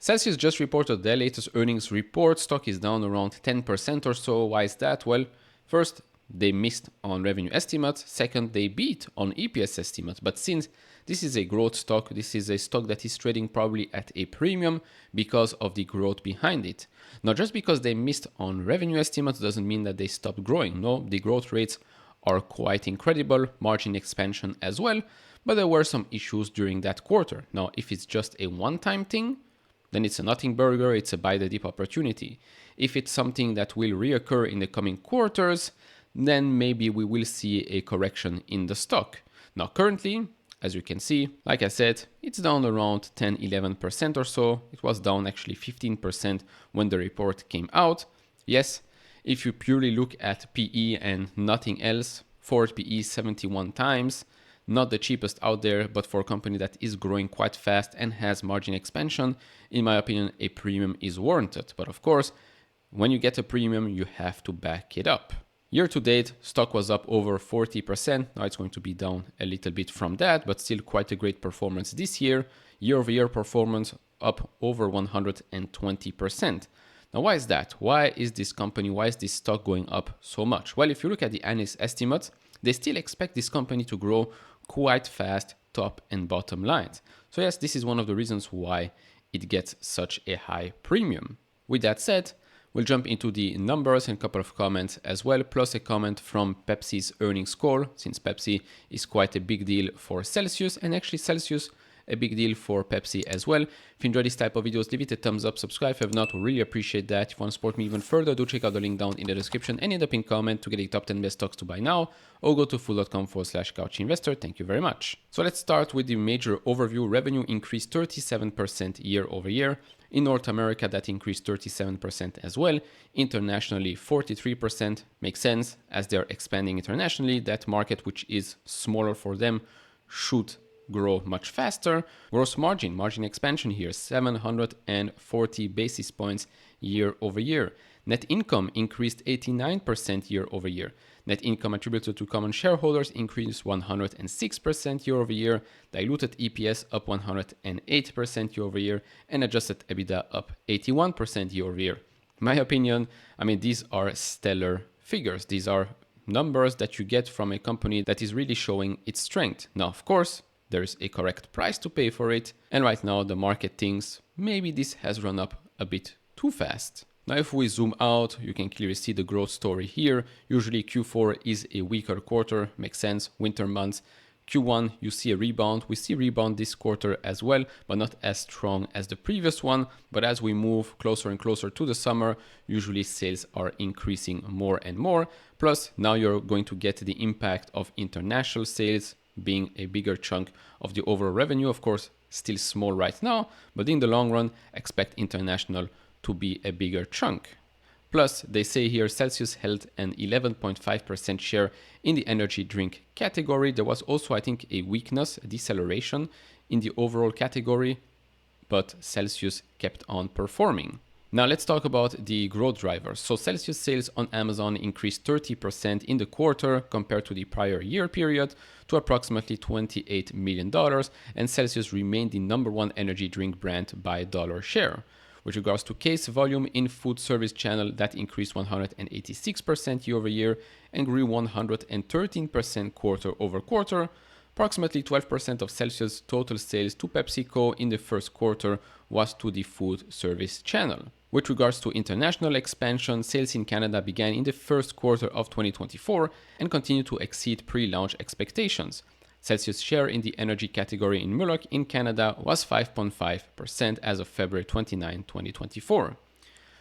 Celsius just reported their latest earnings report. Stock is down around 10% or so. Why is that? Well, first, they missed on revenue estimates. Second, they beat on EPS estimates. But since this is a growth stock, this is a stock that is trading probably at a premium because of the growth behind it. Now, just because they missed on revenue estimates doesn't mean that they stopped growing. No, the growth rates are quite incredible, margin expansion as well, but there were some issues during that quarter. Now, if it's just a one-time thing, then it's a nothing burger, it's a buy the dip opportunity. If it's something that will reoccur in the coming quarters, then maybe we will see a correction in the stock. Now, currently, as you can see, like I said, it's down around 10-11% or so. It was down actually 15% when the report came out. Yes, if you purely look at PE and nothing else, forward PE 71 times, not the cheapest out there, but for a company that is growing quite fast and has margin expansion, in my opinion, a premium is warranted. But of course, when you get a premium, you have to back it up. Year to date, stock was up over 40%. Now it's going to be down a little bit from that, but still quite a great performance this year. Year-over-year performance up over 120%. Now, why is that? Why is this stock going up so much? Well, if you look at the analyst estimates, they still expect this company to grow quite fast, top and bottom lines. So yes, this is one of the reasons why it gets such a high premium. With that said, we'll jump into the numbers and a couple of comments as well, plus a comment from Pepsi's earnings call, since Pepsi is quite a big deal for Celsius, and actually Celsius a big deal for Pepsi as well. If you enjoy this type of videos, leave it a thumbs up, subscribe if you have not, we really appreciate that. If you want to support me even further, do check out the link down in the description and in the pinned comment to get the top 10 best stocks to buy now, or go to fool.com/couchinvestor. Thank you very much. So let's start with the major overview. Revenue increased 37% year over year. In North America, that increased 37% as well. Internationally, 43%. Makes sense, as they're expanding internationally. That market, which is smaller for them, should grow much faster. Gross margin expansion here, 740 basis points year over year. Net income increased 89% year over year. Net income attributed to common shareholders increased 106% year over year. Diluted EPS up 108% year over year, and adjusted EBITDA up 81% year over year. In my opinion, these are stellar figures. These are numbers that you get from a company that is really showing its strength. Now, of course, there's a correct price to pay for it. And right now the market thinks maybe this has run up a bit too fast. Now, if we zoom out, you can clearly see the growth story here. Usually Q4 is a weaker quarter, makes sense, winter months. Q1, you see a rebound. We see rebound this quarter as well, but not as strong as the previous one. But as we move closer and closer to the summer, usually sales are increasing more and more. Plus, now you're going to get the impact of international sales being a bigger chunk of the overall revenue. Of course, still small right now, but in the long run, expect international to be a bigger chunk. Plus, they say here Celsius held an 11.5% share in the energy drink category. There was also, I think, a weakness, a deceleration in the overall category, but Celsius kept on performing. Now let's talk about the growth drivers. So Celsius sales on Amazon increased 30% in the quarter compared to the prior year period to approximately $28 million, and Celsius remained the number one energy drink brand by dollar share. With regards to case volume in food service channel, that increased 186% year over year and grew 113% quarter over quarter. Approximately 12% of Celsius total sales to PepsiCo in the first quarter was to the food service channel. With regards to international expansion, sales in Canada began in the first quarter of 2024 and continue to exceed pre-launch expectations. Celsius' share in the energy category in MULOC in Canada was 5.5% as of February 29, 2024.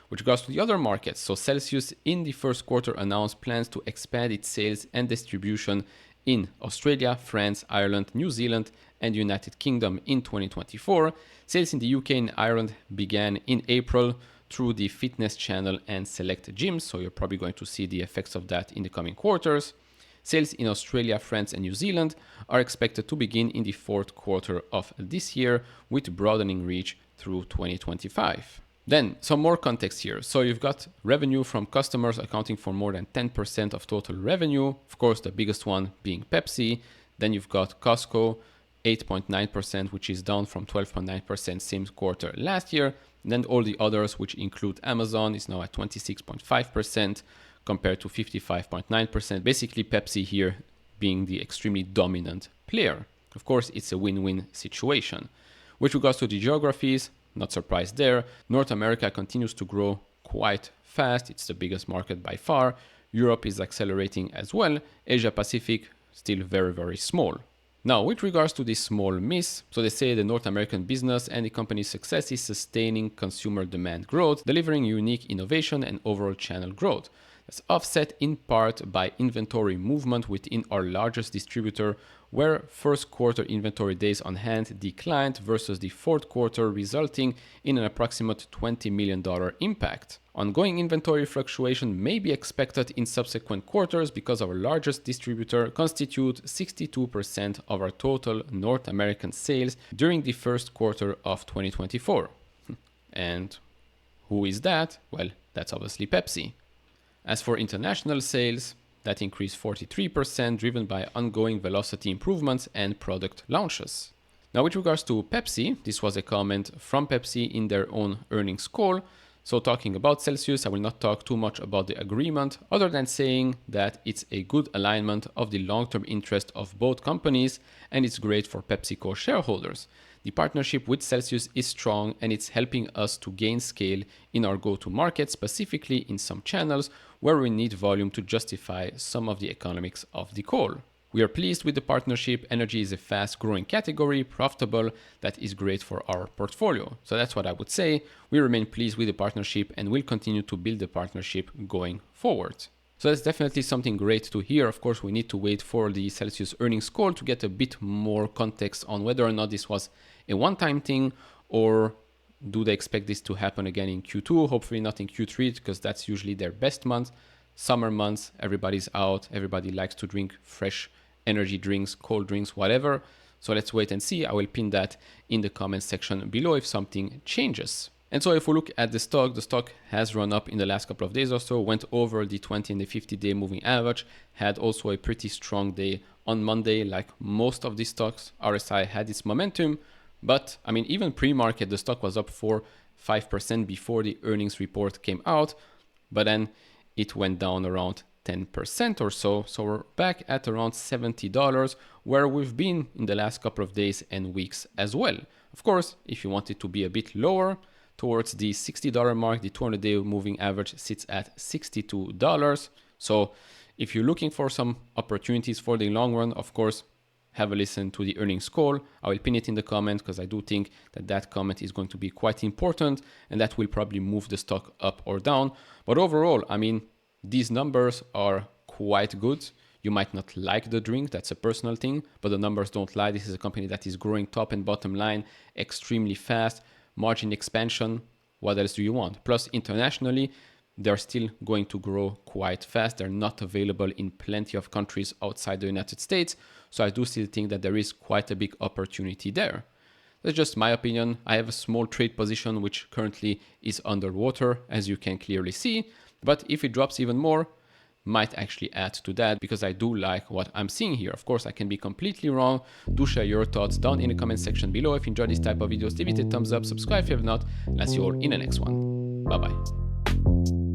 With regards to the other markets, so Celsius in the first quarter announced plans to expand its sales and distribution in Australia, France, Ireland, New Zealand, and United Kingdom in 2024. Sales in the UK and Ireland began in April through the fitness channel and select gyms, so you're probably going to see the effects of that in the coming quarters. Sales in Australia, France, and New Zealand are expected to begin in the fourth quarter of this year, with broadening reach through 2025. Then some more context here. So you've got revenue from customers accounting for more than 10% of total revenue. Of course, the biggest one being Pepsi. Then you've got Costco, 8.9%, which is down from 12.9% same quarter last year. And then all the others, which include Amazon, is now at 26.5% compared to 55.9%. Basically, Pepsi here being the extremely dominant player. Of course, it's a win-win situation. With regards to the geographies, not surprised there. North America continues to grow quite fast. It's the biggest market by far. Europe is accelerating as well. Asia Pacific, still very, very small. Now, with regards to this small miss, so they say the North American business and the company's success is sustaining consumer demand growth, delivering unique innovation and overall channel growth. That's offset in part by inventory movement within our largest distributor, where first quarter inventory days on hand declined versus the fourth quarter, resulting in an approximate $20 million impact. Ongoing inventory fluctuation may be expected in subsequent quarters because our largest distributor constitutes 62% of our total North American sales during the first quarter of 2024. And who is that? Well, that's obviously Pepsi. As for international sales, that increased 43%, driven by ongoing velocity improvements and product launches. Now, with regards to Pepsi, this was a comment from Pepsi in their own earnings call. So talking about Celsius, I will not talk too much about the agreement, other than saying that it's a good alignment of the long-term interest of both companies, and it's great for PepsiCo shareholders. The partnership with Celsius is strong, and it's helping us to gain scale in our go-to-market, specifically in some channels where we need volume to justify some of the economics of the call. We are pleased with the partnership. Energy is a fast-growing category, profitable, that is great for our portfolio. So that's what I would say. We remain pleased with the partnership and will continue to build the partnership going forward. So that's definitely something great to hear. Of course, we need to wait for the Celsius earnings call to get a bit more context on whether or not this was a one-time thing, or do they expect this to happen again in Q2? Hopefully not in Q3, because that's usually their best month. Summer months, everybody's out. Everybody likes to drink fresh energy drinks, cold drinks, whatever. So let's wait and see. I will pin that in the comments section below if something changes. And so if we look at the stock has run up in the last couple of days or so, went over the 20 and the 50-day moving average, had also a pretty strong day on Monday. Like most of these stocks, RSI had its momentum. But I mean, even pre-market, the stock was up 5% before the earnings report came out. But then it went down around 10% or so. So we're back at around $70, where we've been in the last couple of days and weeks as well. Of course, if you want it to be a bit lower, towards the $60 mark, the 200-day moving average sits at $62. So if you're looking for some opportunities for the long run, of course, have a listen to the earnings call. I will pin it in the comment because I do think that that comment is going to be quite important, and that will probably move the stock up or down. But overall, I mean, these numbers are quite good. You might not like the drink, that's a personal thing, but the numbers don't lie. This is a company that is growing top and bottom line extremely fast. Margin expansion, what else do you want? Plus, internationally, they're still going to grow quite fast. They're not available in plenty of countries outside the United States. So I do still think that there is quite a big opportunity there. That's just my opinion. I have a small trade position, which currently is underwater, as you can clearly see. But if it drops even more, might actually add to that, because I do like what I'm seeing here. Of course, I can be completely wrong. Do share your thoughts down in the comment section below. If you enjoyed this type of videos, give it a thumbs up, subscribe if you have not, and I'll see you all in the next one. Bye bye.